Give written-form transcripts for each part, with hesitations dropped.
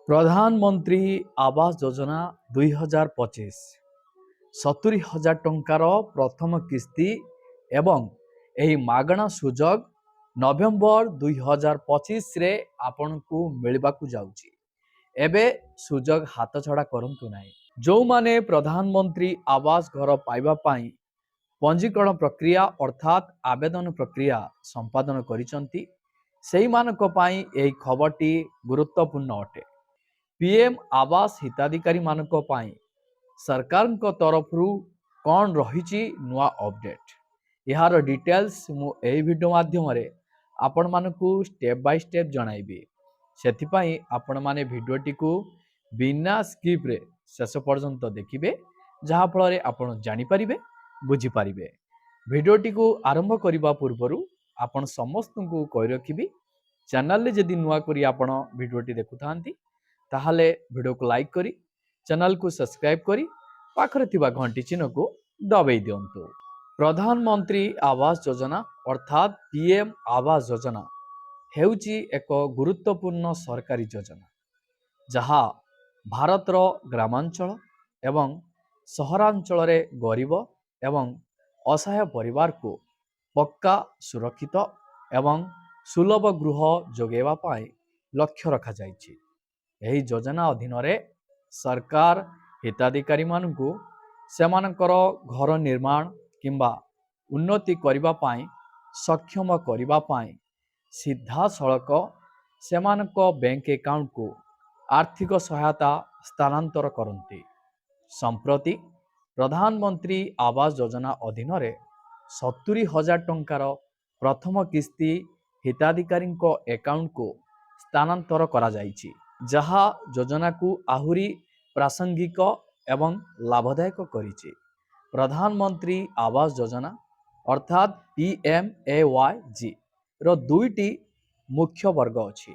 प्रधानमंत्री आवास योजना 2025 70,000 टंकार प्रथम किस्ती एवं यही मागणा सुजोग नवेम्बर 2025 रे आपण को मिलवा जाउची। एबे सुजोग हाथ छड़ा करंतु नाही। जो माने प्रधानमंत्री आवास घर पाइबा पाई पंजीकरण प्रक्रिया अर्थात आवेदन प्रक्रिया संपादन करिसंती सेही मानक पाई एही खबरटी गुरुत्वपूर्ण अटे। पीएम आवास हिताधिकारी मानक पाई सरकार तरफरु कौन रही नुआ अपडेट यार डिटेल्स मु एही वीडियो माध्यम रे आपण मानकु स्टेप बाय स्टेप जणाइबी। सेथिपाई आपण माने वीडियोटी को बिना स्किप रे शेष पर्यंत देखिबे जहा फल रे आपण जानि परिबे बुझी परिबे। वीडियोटी को आरंभ करिबा पूर्वरु आपण समस्त को कहि रखिबी चैनल रे जदि नुआ करी आपण वीडियोटी देखुथांती ताहले वीडियो को लाइक करी चैनल को सब्सक्राइब करी पाखरे थिबा घंटी चिन्ह को दबाई दियंतु। प्रधानमंत्री आवास योजना अर्थात पीएम आवास योजना हेउची एक गुरुत्वपूर्ण सरकारी योजना जहा भारतर ग्रामांचल एवं सहरांचल रे गरीब एवं असहाय परिवार को पक्का सुरक्षित एवं सुलभ गृह जोगेवा पाई लक्ष्य रखा जाइछि। यही योजना अधीन रे सरकार हिताधिकारी मानकु सेमानकर घर निर्माण किंबा उन्नति करिबा पाई सक्षम करिबा पाई सीधा सड़क सेमानक बैंक अकाउंट को आर्थिक सहायता स्थानांतर करती। संप्रति प्रधानमंत्री आवास योजना अधीन रे 70,000 टंकार प्रथम किस्ती हिताधिकारी अकाउंट को स्थानांतर करा जाइछि जहा योजना को आहुरी प्रासंगिक एवं लाभदायक करिछि। प्रधानमंत्री आवास योजना अर्थात PMAYG रो दुईटी मुख्य वर्ग अछि।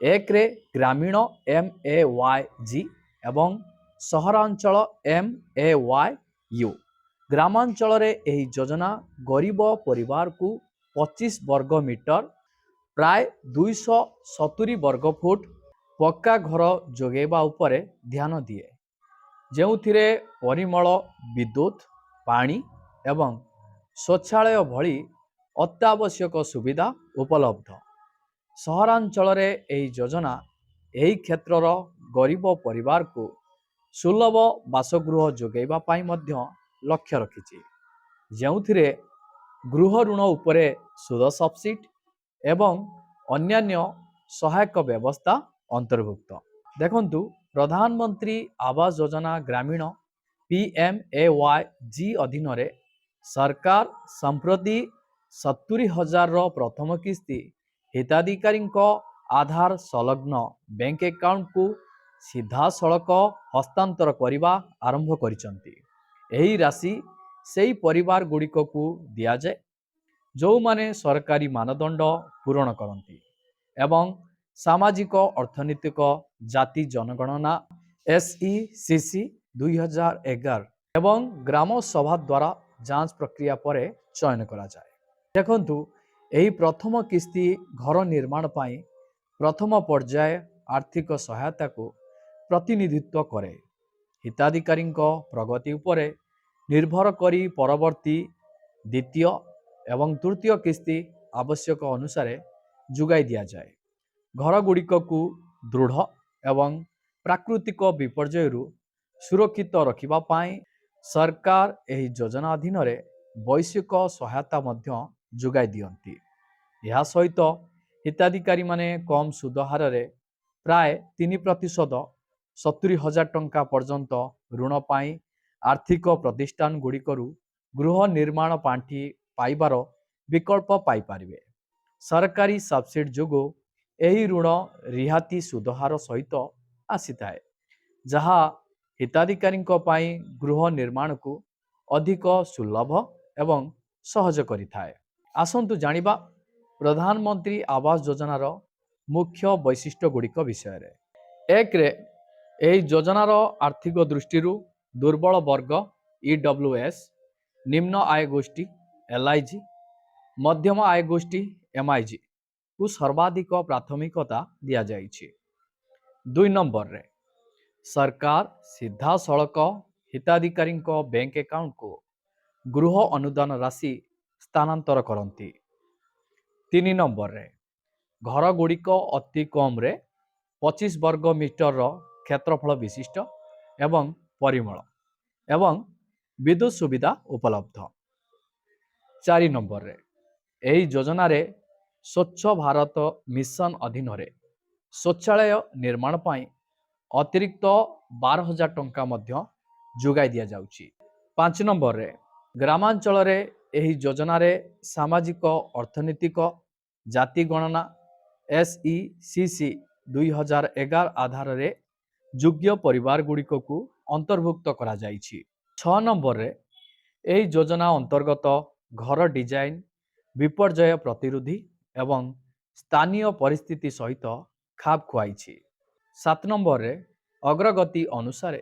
एक रे ग्रामीण MAYG एवं सहरांचल MAYU। ग्रामांचल रे एही योजना गरीब परिवार को 25 वर्ग मीटर प्राय 270 वर्ग फुट पक्का घर जोगेबा उपरे ध्यान दिए जेउथिरे परिमल विद्युत पानी एवं शौचालय भली अत्यावश्यक सुविधा उपलब्ध। सहरांचल रे एही योजना एही क्षेत्रर गरीब परिवार को सुलभ बासगृह जोगेबा पाई मध्य लक्ष्य रखिछि जेउथिरे गृह ऋण उपरे सुद सब्सिडी एवं अन्यान्य सहायक व्यवस्था अंतर्भुक्त। देखंतु प्रधानमंत्री आवास योजना ग्रामीण PMAYG अधीन रे सरकार संप्रति 70,000 रो प्रथम किस्ती हिताधिकारी आधार संलग्न बैंक अकाउंट को सीधा सड़क हस्तांतर करने आरंभ करिसंती। एही राशि सेही परिवार गुड़िक को दिया जाए जो माने सरकारी मानदंड पूरण करती एवं सामाजिक अर्थनीतिक जाति जनगणना SECC 2011 एवं ग्राम सभा द्वारा जांच प्रक्रिया पर चयन करा जाए। देखंतु एही प्रथम किस्ती घर निर्माण पाई प्रथम पर्याय आर्थिक सहायता को प्रतिनिधित्व करे। हिताधिकारी प्रगति उपरे निर्भर करी परवर्ती द्वितीय एवं तृतीय किस्ती आवश्यक अनुसार जुगाई दिया जाए। घर गुड़िक को दृढ़ एवं प्राकृतिक विपर्यय सुरक्षित रखिबा पाई सरकार एही योजना अधीन रे वैश्विक सहायता मध्य जुगाई दियंती। यह सहित हिताधिकारी माने कम सुद हार रे प्राय 3% 70,000 टंका पर्यंत ऋण पाई आर्थिक प्रतिष्ठान गुड़िकरू गृह निर्माण पांठी पाइबार विकल्प पाई पारिबे। सरकारी सब्सिडी जोगो एही ऋण रिहाती सुदहार सहित आसीथाए जहा हिताधिकारी पाई गृह निर्माण को अधिक सुलभ एवं सहज करिथाए। आसंतु जानिबा प्रधानमंत्री आवास योजनार मुख्य वैशिष्ट्य गुड़िक विषय रे। एक रे एही योजनार आर्थिक दृष्टि दुर्बल वर्ग EWS, निम्न आय गोष्ठी LIG, मध्यम आय गोष्ठी MIG को सर्वाधिक प्राथमिकता दिया जाइछि। ଦୁଇ ନମ୍ବରରେ ସରକାର ସିଧାସଳଖ ହିତାଧିକାରୀଙ୍କ ବ୍ୟାଙ୍କ ଆକାଉଣ୍ଟକୁ ଗୃହ ଅନୁଦାନ ରାଶି ସ୍ଥାନାନ୍ତର କରନ୍ତି। ତିନି ନମ୍ବରରେ ଘରଗୁଡ଼ିକ ଅତି କମ୍ରେ 25 ବର୍ଗ ମିଟରର କ୍ଷେତ୍ରଫଳ ବିଶିଷ୍ଟ ଏବଂ ପରିମଳ ଏବଂ ବିଦ୍ୟୁତ ସୁବିଧା ଉପଲବ୍ଧ। ଚାରି ନମ୍ବରରେ ଏହି ଯୋଜନାରେ ସ୍ୱଚ୍ଛ ଭାରତ ମିଶନ ଅଧୀନରେ ଶୌଚାଳୟ ନିର୍ମାଣ ପାଇଁ ଅତିରିକ୍ତ 12,000 ଟଙ୍କା ମଧ୍ୟ ଯୋଗାଇ ଦିଆଯାଉଛି। ପାଞ୍ଚ ନମ୍ବରରେ ଗ୍ରାମାଞ୍ଚଳରେ ଏହି ଯୋଜନାରେ ସାମାଜିକ ଅର୍ଥନୈତିକ ଜାତି ଗଣନା SECC 2011 ଆଧାରରେ ଯୋଗ୍ୟ ପରିବାରଗୁଡ଼ିକକୁ ଅନ୍ତର୍ଭୁକ୍ତ କରାଯାଇଛି। 6 ନମ୍ବରରେ ଏହି ଯୋଜନା ଅନ୍ତର୍ଗତ ଘର ଡିଜାଇନ ବିପର୍ଯ୍ୟୟ ପ୍ରତିରୋଧୀ ଏବଂ ସ୍ଥାନୀୟ ପରିସ୍ଥିତି ସହିତ ଖାପ ଖୁଆଇଛି। 7 ନମ୍ବରରେ ଅଗ୍ରଗତି ଅନୁସାରେ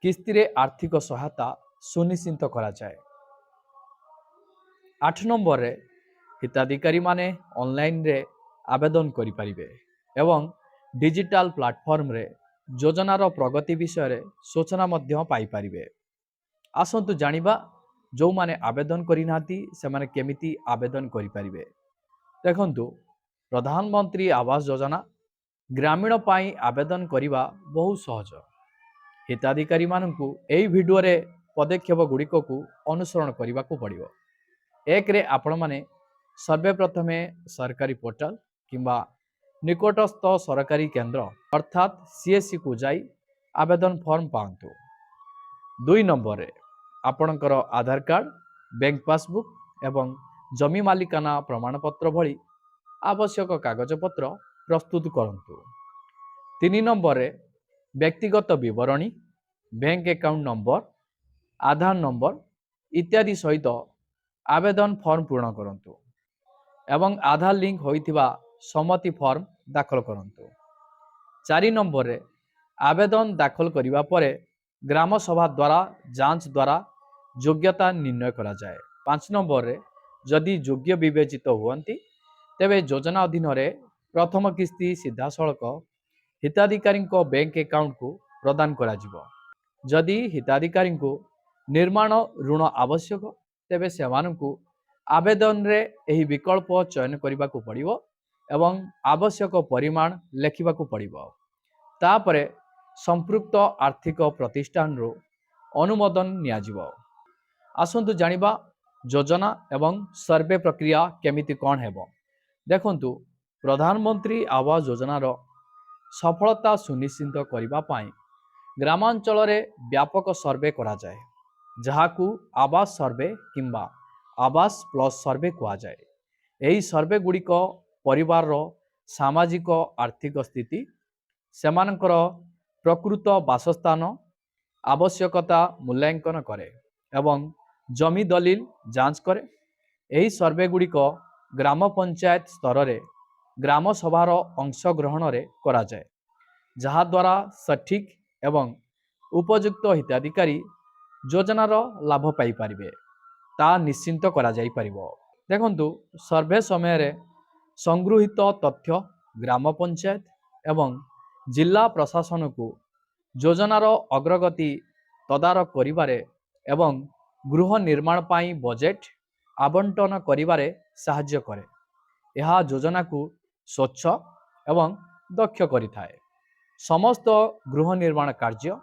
କିସ୍ତିରେ ଆର୍ଥିକ ସହାୟତା ସୁନିଶ୍ଚିତ କରାଯାଏ। 8 ନମ୍ବରରେ ହିତାଧିକାରୀମାନେ ଅନଲାଇନରେ ଆବେଦନ କରିପାରିବେ ଏବଂ ଡିଜିଟାଲ ପ୍ଲାଟଫର୍ମରେ ଯୋଜନାର ପ୍ରଗତି ବିଷୟରେ ସୂଚନା ମଧ୍ୟ ପାଇପାରିବେ। ଆସନ୍ତୁ ଜାଣିବା ଯେଉଁମାନେ ଆବେଦନ କରିନାହାନ୍ତି ସେମାନେ କେମିତି ଆବେଦନ କରିପାରିବେ। ଦେଖନ୍ତୁ, ପ୍ରଧାନମନ୍ତ୍ରୀ ଆବାସ ଯୋଜନା ଗ୍ରାମୀଣ ପାଇଁ ଆବେଦନ କରିବା ବହୁ ସହଜ। ହିତାଧିକାରୀମାନଙ୍କୁ ଏହି ଭିଡ଼ିଓରେ ପଦକ୍ଷେପ ଗୁଡ଼ିକକୁ ଅନୁସରଣ କରିବାକୁ ପଡ଼ିବ। ଏକରେ ଆପଣମାନେ ସର୍ବପ୍ରଥମେ ସରକାରୀ ପୋର୍ଟାଲ କିମ୍ବା ନିକଟସ୍ଥ ସରକାରୀ କେନ୍ଦ୍ର ଅର୍ଥାତ୍ CSCକୁ ଯାଇ ଆବେଦନ ଫର୍ମ ପାଆନ୍ତୁ। ଦୁଇ ନମ୍ବରରେ ଆପଣଙ୍କର ଆଧାର କାର୍ଡ଼, ବ୍ୟାଙ୍କ ପାସବୁକ୍ ଏବଂ ଜମି ମାଲିକାନା ପ୍ରମାଣପତ୍ର ଭଳି ଆବଶ୍ୟକ କାଗଜପତ୍ର ପ୍ରସ୍ତୁତ କରନ୍ତୁ। ତିନି ନମ୍ବରରେ ବ୍ୟକ୍ତିଗତ ବିବରଣୀ, ବ୍ୟାଙ୍କ ଆକାଉଣ୍ଟ ନମ୍ବର, ଆଧାର ନମ୍ବର ଇତ୍ୟାଦି ସହିତ ଆବେଦନ ଫର୍ମ ପୂରଣ କରନ୍ତୁ ଏବଂ ଆଧାର ଲିଙ୍କ ହୋଇଥିବା ସମ୍ମତି ଫର୍ମ ଦାଖଲ କରନ୍ତୁ। ଚାରି ନମ୍ବରରେ ଆବେଦନ ଦାଖଲ କରିବା ପରେ ଗ୍ରାମ ସଭା ଦ୍ୱାରା ଯାଞ୍ଚ ଦ୍ୱାରା ଯୋଗ୍ୟତା ନିର୍ଣ୍ଣୟ କରାଯାଏ। 5 ନମ୍ବରରେ ଯଦି ଯୋଗ୍ୟ ବିବେଚିତ ହୁଅନ୍ତି ତେବେ ଯୋଜନା ଅଧୀନରେ ପ୍ରଥମ କିସ୍ତି ସିଧାସଳଖ ହିତାଧିକାରୀଙ୍କ ବ୍ୟାଙ୍କ ଆକାଉଣ୍ଟକୁ ପ୍ରଦାନ କରାଯିବ। ଯଦି ହିତାଧିକାରୀଙ୍କୁ ନିର୍ମାଣ ଋଣ ଆବଶ୍ୟକ ତେବେ ସେମାନଙ୍କୁ ଆବେଦନରେ ଏହି ବିକଳ୍ପ ଚୟନ କରିବାକୁ ପଡ଼ିବ ଏବଂ ଆବଶ୍ୟକ ପରିମାଣ ଲେଖିବାକୁ ପଡ଼ିବ। ତାପରେ ସମ୍ପୃକ୍ତ ଆର୍ଥିକ ପ୍ରତିଷ୍ଠାନରୁ ଅନୁମୋଦନ ନିଆଯିବ। ଆସନ୍ତୁ ଜାଣିବା ଯୋଜନା ଏବଂ ସର୍ଭେ ପ୍ରକ୍ରିୟା କେମିତି କ'ଣ ହେବ। ଦେଖନ୍ତୁ, ପ୍ରଧାନମନ୍ତ୍ରୀ ଆବାସ ଯୋଜନାର ସଫଳତା ସୁନିଶ୍ଚିତ କରିବା ପାଇଁ ଗ୍ରାମାଞ୍ଚଳରେ ବ୍ୟାପକ ସର୍ଭେ କରାଯାଏ, ଯାହାକୁ ଆବାସ ସର୍ଭେ କିମ୍ବା ଆବାସ ପ୍ଲସ୍ ସର୍ଭେ କୁହାଯାଏ। ଏହି ସର୍ଭେ ଗୁଡ଼ିକ ପରିବାରର ସାମାଜିକ ଆର୍ଥିକ ସ୍ଥିତି, ସେମାନଙ୍କର ପ୍ରକୃତ ବାସସ୍ଥାନ ଆବଶ୍ୟକତା ମୂଲ୍ୟାଙ୍କନ କରେ ଏବଂ ଜମି ଦଲିଲ ଯାଞ୍ଚ କରେ। ଏହି ସର୍ଭେ ଗୁଡ଼ିକ ଗ୍ରାମ ପଞ୍ଚାୟତ ସ୍ତରରେ ଗ୍ରାମ ସଭାର ଅଂଶଗ୍ରହଣରେ କରାଯାଏ, ଯାହାଦ୍ୱାରା ସଠିକ ଏବଂ ଉପଯୁକ୍ତ ହିତାଧିକାରୀ ଯୋଜନାର ଲାଭ ପାଇପାରିବେ ତାହା ନିଶ୍ଚିତ କରାଯାଇପାରିବ। ଦେଖନ୍ତୁ, ସର୍ଭେ ସମୟରେ ସଂଗୃହୀତ ତଥ୍ୟ ଗ୍ରାମ ପଞ୍ଚାୟତ ଏବଂ ଜିଲ୍ଲା ପ୍ରଶାସନକୁ ଯୋଜନାର ଅଗ୍ରଗତି ତଦାରଖ କରିବାରେ ଏବଂ ଗୃହ ନିର୍ମାଣ ପାଇଁ ବଜେଟ୍ ଆବଣ୍ଟନ କରିବାରେ ସାହାଯ୍ୟ କରେ। ଏହା ଯୋଜନାକୁ ସ୍ୱଚ୍ଛ ଏବଂ ଦକ୍ଷ କରିଥାଏ। ସମସ୍ତ ଗୃହ ନିର୍ମାଣ କାର୍ଯ୍ୟ,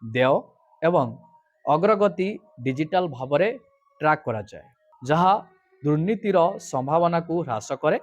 ଦେୟ ଏବଂ ଅଗ୍ରଗତି ଡିଜିଟାଲ ଭାବରେ ଟ୍ରାକ୍ କରାଯାଏ, ଯାହା ଦୁର୍ନୀତିର ସମ୍ଭାବନାକୁ ହ୍ରାସ କରେ